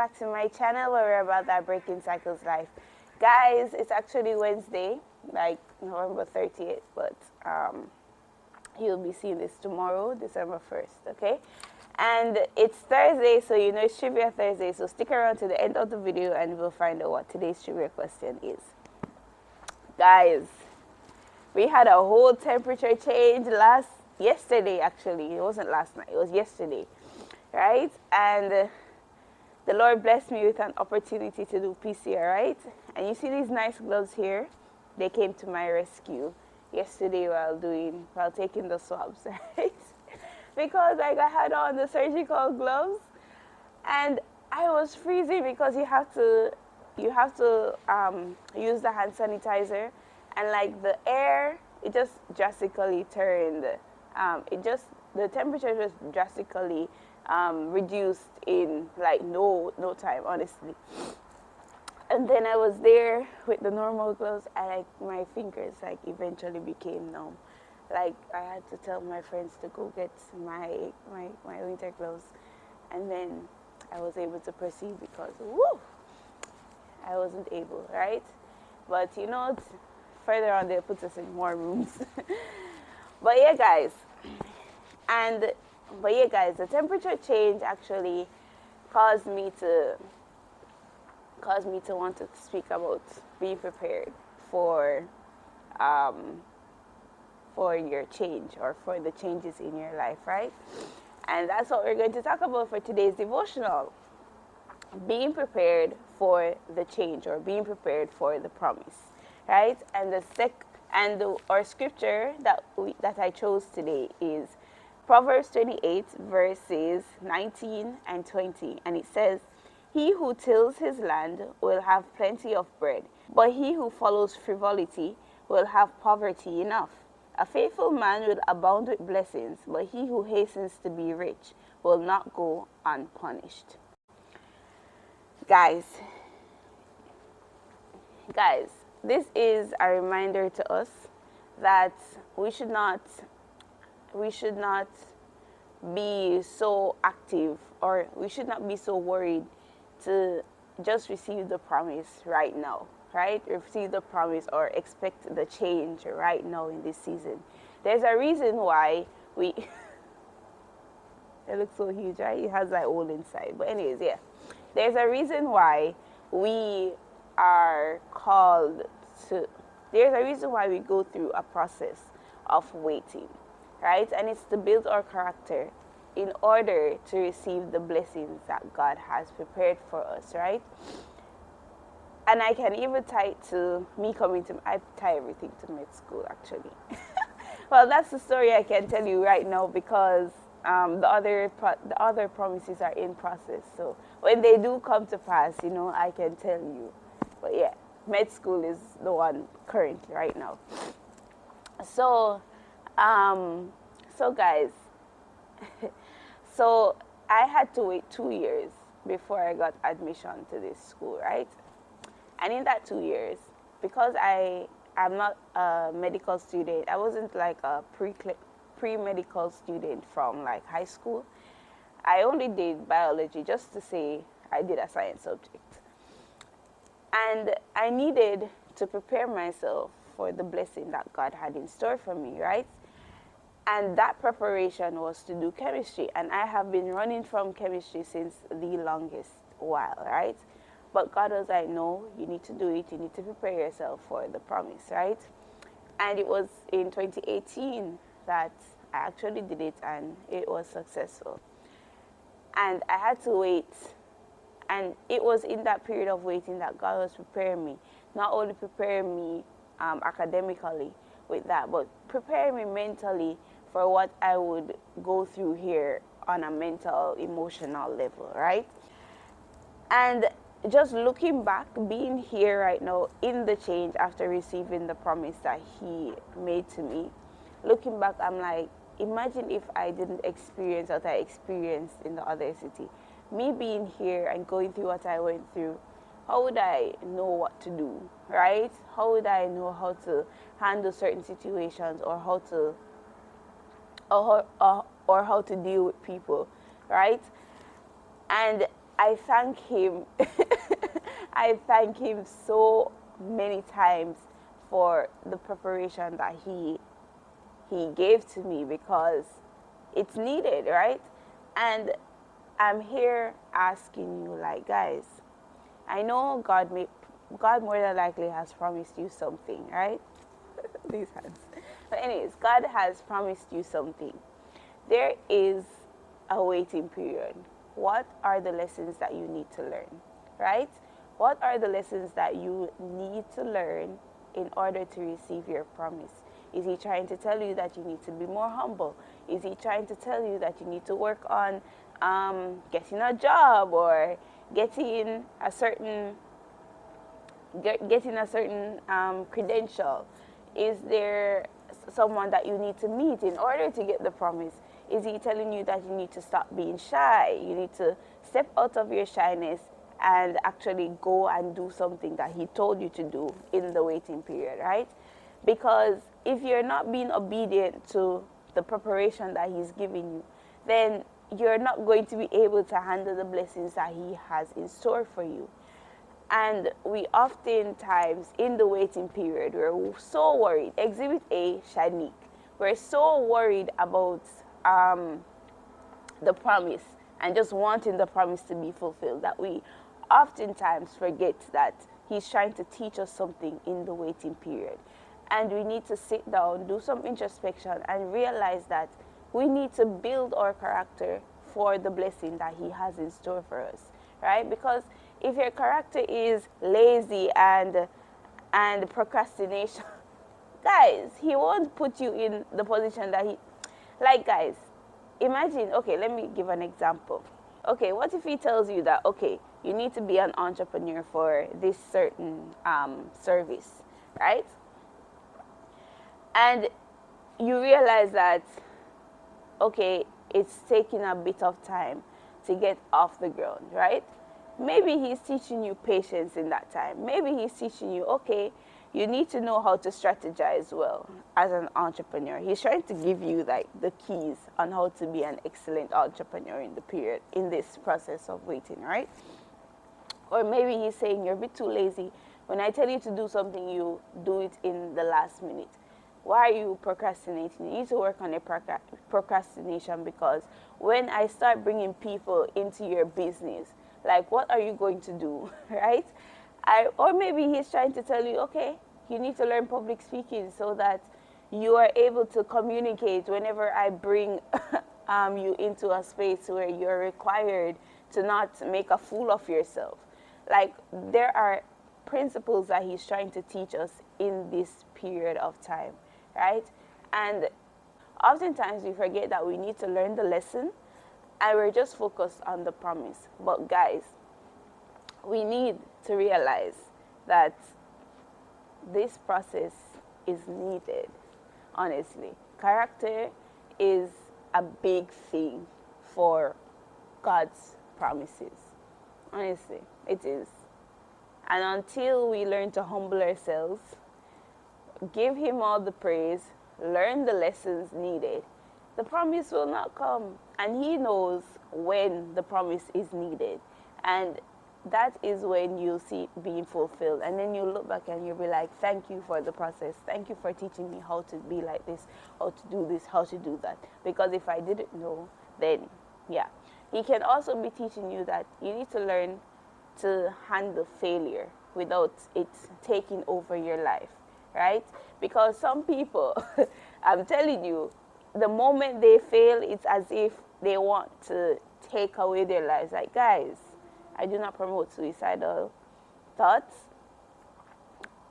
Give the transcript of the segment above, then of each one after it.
back to my channel where we're about that breaking cycles life. Guys, it's actually Wednesday, like November 30th, but you'll be seeing this tomorrow, December 1st, okay? And it's Thursday, so you know it's Trivia Thursday, so stick around to the end of the video and we'll find out what today's trivia question is. Guys, we had a whole temperature change yesterday actually. It wasn't last night, it was yesterday, right? And the Lord blessed me with an opportunity to do PCR, right? And you see these nice gloves here? They came to my rescue yesterday while taking the swabs, right? Because I had on the surgical gloves and I was freezing because you have to use the hand sanitizer, and like the air, it just drastically turned. The temperature just drastically reduced in like no time, honestly. And then I was there with the normal gloves, and like my fingers like eventually became numb. Like I had to tell my friends to go get my winter gloves, and then I was able to proceed because woo, I wasn't able, right? But you know, further on they put us in more rooms. But yeah, guys, the temperature change actually caused me to want to speak about being prepared for your change, or for the changes in your life, right? And that's what we're going to talk about for today's devotional. Being prepared for the change, or being prepared for the promise, right? And our scripture that I chose today is Proverbs 28 verses 19 and 20, and it says, "He who tills his land will have plenty of bread, but he who follows frivolity will have poverty enough. A faithful man will abound with blessings, but he who hastens to be rich will not go unpunished." Guys, this is a reminder to us that we should not be so active, or we should not be so worried to just receive the promise right now, right? Receive the promise or expect the change right now in this season. There's a reason why it looks so huge, right? It has that hole inside. But anyways, yeah. There's a reason why we go through a process of waiting, right? And it's to build our character in order to receive the blessings that God has prepared for us, right? And I can even tie it to me I tie everything to med school, actually. Well, that's the story I can tell you right now, because the other promises are in process. So when they do come to pass, you know, I can tell you. But yeah, med school is the one currently right now. So, guys, so I had to wait 2 years before I got admission to this school, right? And in that 2 years, because I'm not a medical student, I wasn't like a pre-medical student from like high school. I only did biology just to say I did a science subject. And I needed to prepare myself for the blessing that God had in store for me, right? And that preparation was to do chemistry. And I have been running from chemistry since the longest while, right? But God was like, no, you need to do it. You need to prepare yourself for the promise, right? And it was in 2018 that I actually did it, and it was successful. And I had to wait. And it was in that period of waiting that God was preparing me. Not only preparing me academically with that, but preparing me mentally for what I would go through here on a mental, emotional level, right? And just looking back, being here right now in the change after receiving the promise that He made to me, looking back, I'm like, imagine if I didn't experience what I experienced in the other city. Me being here and going through what I went through, how would I know what to do, right? How would I know how to handle certain situations, or how to deal with people, right? And I thank him. I thank him so many times for the preparation that he gave to me, because it's needed, right? And I'm here asking you, like, guys, I know God more than likely has promised you something, right? These hands. But anyways, God has promised you something. There is a waiting period. What are the lessons that you need to learn, right? What are the lessons that you need to learn in order to receive your promise? Is he trying to tell you that you need to be more humble? Is he trying to tell you that you need to work on getting a job, or getting a certain credential? Is there someone that you need to meet in order to get the promise? Is he telling you that you need to stop being shy? You need to step out of your shyness and actually go and do something that he told you to do in the waiting period, right? Because if you're not being obedient to the preparation that he's giving you, then you're not going to be able to handle the blessings that he has in store for you. And we oftentimes, in the waiting period, we're so worried. Exhibit A, Shanique. We're so worried about the promise and just wanting the promise to be fulfilled that we oftentimes forget that he's trying to teach us something in the waiting period. And we need to sit down, do some introspection, and realize that we need to build our character for the blessing that he has in store for us, right? Because if your character is lazy and procrastination, guys, he won't put you in the position that he, like, guys, imagine, okay, let me give an example. Okay, what if he tells you that, okay, you need to be an entrepreneur for this certain service, right? And you realize that, okay, it's taking a bit of time to get off the ground, right? Maybe he's teaching you patience in that time. Maybe he's teaching you, okay, you need to know how to strategize well as an entrepreneur. He's trying to give you like the keys on how to be an excellent entrepreneur in the period, in this process of waiting, right? Or maybe he's saying you're a bit too lazy. When I tell you to do something, you do it in the last minute. Why are you procrastinating? You need to work on your procrastination, because when I start bringing people into your business, like, what are you going to do, right? Or maybe he's trying to tell you, okay, you need to learn public speaking so that you are able to communicate whenever I bring you into a space where you're required to not make a fool of yourself. Like, there are principles that he's trying to teach us in this period of time, right? And oftentimes we forget that we need to learn the lesson, and we're just focused on the promise. But guys, we need to realize that this process is needed, honestly. Character is a big thing for God's promises. Honestly, it is. And until we learn to humble ourselves, give him all the praise, learn the lessons needed, the promise will not come. And he knows when the promise is needed. And that is when you'll see it being fulfilled. And then you look back and you'll be like, thank you for the process. Thank you for teaching me how to be like this, how to do this, how to do that. Because if I didn't know, then, yeah. He can also be teaching you that you need to learn to handle failure without it taking over your life, right? Because some people, I'm telling you, the moment they fail, it's as if they want to take away their lives. Like, guys, I do not promote suicidal thoughts,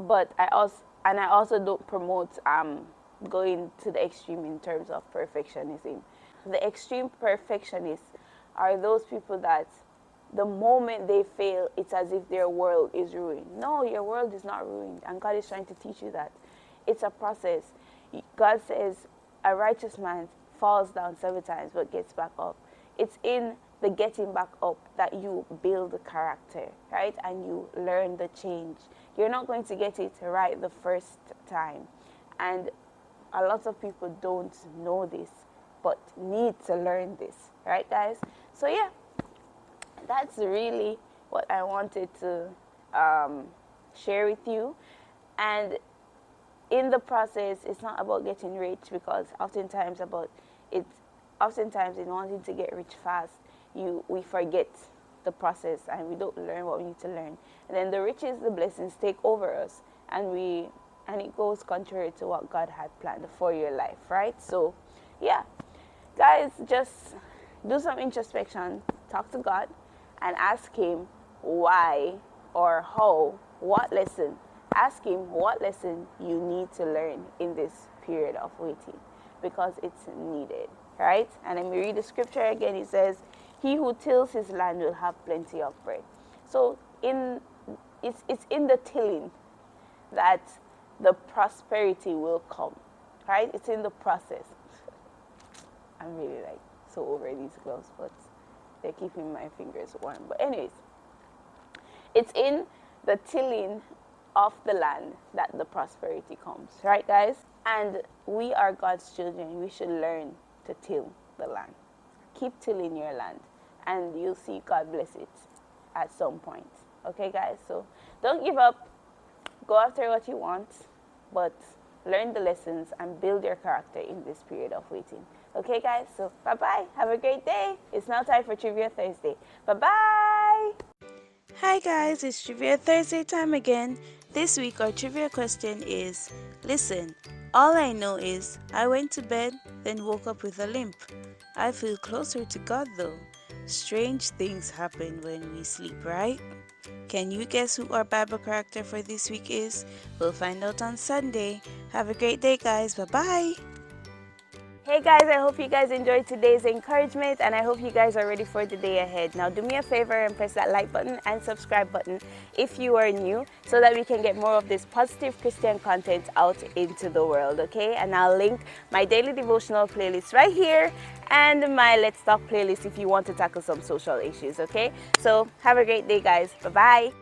but I also don't promote going to the extreme in terms of perfectionism. The extreme perfectionists are those people that the moment they fail, it's as if their world is ruined. No, your world is not ruined, and God is trying to teach you that. It's a process. God says a righteous man falls down 7 times but gets back up. It's in the getting back up that you build the character, right? And you learn the change. You're not going to get it right the first time. And a lot of people don't know this, but need to learn this, right, guys? So, yeah. that's really what I wanted to um, share with you. And in the process, it's not about getting rich, because oftentimes in wanting to get rich fast, we forget the process and we don't learn what we need to learn. And then the riches, the blessings take over us, and it goes contrary to what God had planned for your life, right? So, yeah, guys, just do some introspection, talk to God, and ask Him why or how, what lesson. Ask Him what lesson you need to learn in this period of waiting, because it's needed, right? And let me read the scripture again. It says, "He who tills his land will have plenty of bread." So it's in the tilling that the prosperity will come, right? It's in the process. I'm really like so over these gloves, but they're keeping my fingers warm. But anyways, it's in the tilling of the land that the prosperity comes, right, guys? And we are God's children. We should learn to till the land. Keep tilling your land, and you'll see God bless it at some point. Okay, guys? So don't give up. Go after what you want, but learn the lessons and build your character in this period of waiting. Okay, guys? So bye-bye. Have a great day. It's now time for Trivia Thursday. Bye-bye. Hi guys, it's Trivia Thursday time again. This week our trivia question is, listen, all I know is I went to bed, then woke up with a limp. I feel closer to God though. Strange things happen when we sleep, right? Can you guess who our Bible character for this week is? We'll find out on Sunday. Have a great day, guys. Bye-bye. Hey guys, I hope you guys enjoyed today's encouragement, and I hope you guys are ready for the day ahead. Now do me a favor and press that like button and subscribe button if you are new, so that we can get more of this positive Christian content out into the world, okay? And I'll link my daily devotional playlist right here and my Let's Talk playlist if you want to tackle some social issues, okay? So have a great day, guys. Bye-bye.